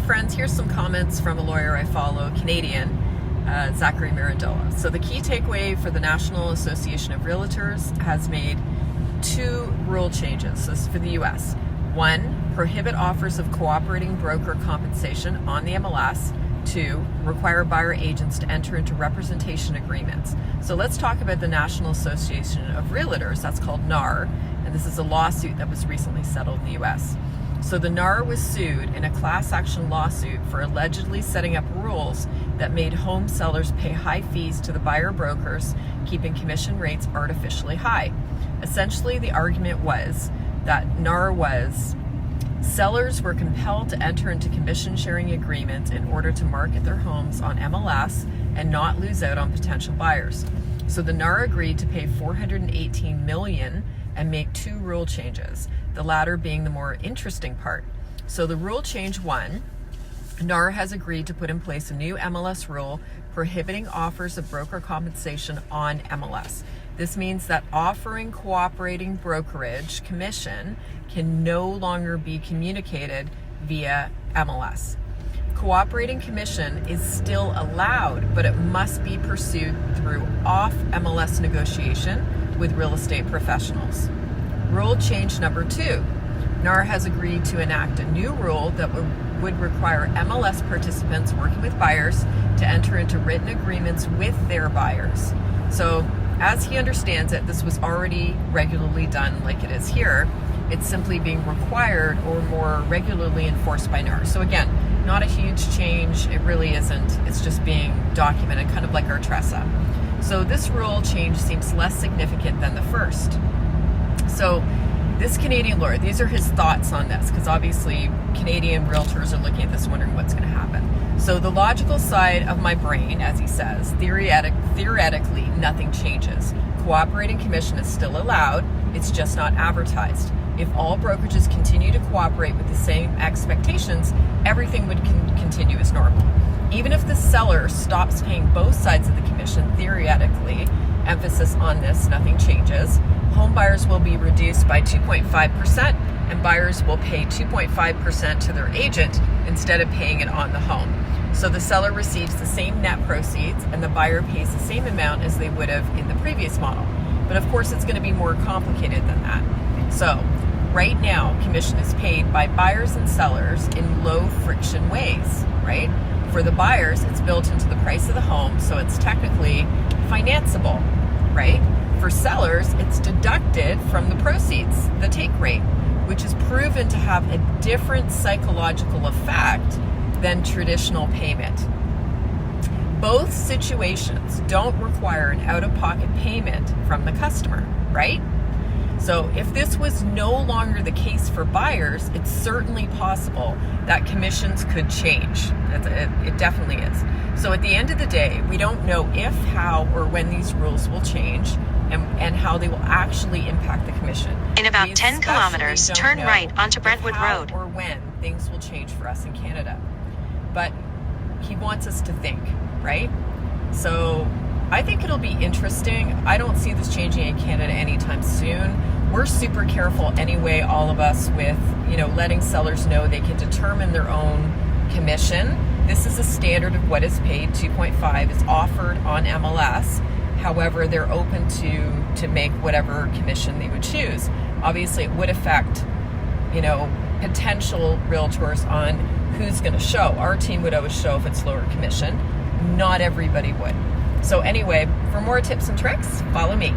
friends, here's some comments from a lawyer I follow, Canadian, Zachary Mirandola. So the key takeaway for the National Association of Realtors has made 2 rule changes. This is for the US. 1, prohibit offers of cooperating broker compensation on the MLS. 2, require buyer agents to enter into representation agreements. So let's talk about the National Association of Realtors. That's called NAR, and this is a lawsuit that was recently settled in the US. So the NAR was sued in a class action lawsuit for allegedly setting up rules that made home sellers pay high fees to the buyer brokers, keeping commission rates artificially high. Essentially, the argument was that NAR was sellers were compelled to enter into commission sharing agreements in order to market their homes on MLS and not lose out on potential buyers. So the NAR agreed to pay $418 million and make 2 rule changes, the latter being the more interesting part. So the rule change 1, NAR has agreed to put in place a new MLS rule prohibiting offers of broker compensation on MLS. This means that offering cooperating brokerage commission can no longer be communicated via MLS. Cooperating commission is still allowed, but it must be pursued through off-MLS negotiation with real estate professionals. Rule change number 2. NAR has agreed to enact a new rule that would require MLS participants working with buyers to enter into written agreements with their buyers. So, as he understands it, this was already regularly done like it is here. It's simply being required or more regularly enforced by NAR. So again, not a huge change. It really isn't. It's just being documented, kind of like our TRESA. So this rule change seems less significant than the first. So this Canadian lawyer, these are his thoughts on this, because obviously Canadian realtors are looking at this wondering what's going to happen. So the logical side of my brain, as he says, theoretically nothing changes. Cooperating commission is still allowed, it's just not advertised. If all brokerages continue to cooperate with the same expectations, everything would continue as normal. Even if the seller stops paying both sides of the commission, theoretically, emphasis on this, nothing changes. Home buyers will be reduced by 2.5% and buyers will pay 2.5% to their agent instead of paying it on the home. So the seller receives the same net proceeds and the buyer pays the same amount as they would have in the previous model. But of course it's going to be more complicated than that. So right now, commission is paid by buyers and sellers in low friction ways, right? For the buyers, it's built into the price of the home, so it's technically financeable, right? For sellers, it's deducted from the proceeds, the take rate, which is proven to have a different psychological effect than traditional payment. Both situations don't require an out-of-pocket payment from the customer, right? So if this was no longer the case for buyers, it's certainly possible that commissions could change. It definitely is. So at the end of the day, we don't know if, how, or when these rules will change and how they will actually impact the commission. In about 10 kilometers, turn right onto Brentwood Road. Or when things will change for us in Canada. But he wants us to think, right? So I think it'll be interesting. I don't see this changing in Canada anytime soon. We're super careful anyway, all of us, with letting sellers know they can determine their own commission. This is a standard of what is paid. 2.5 is offered on MLS. However, they're open to make whatever commission they would choose. Obviously, it would affect potential realtors on who's going to show. Our team would always show if it's lower commission. Not everybody would. So anyway, for more tips and tricks, follow me.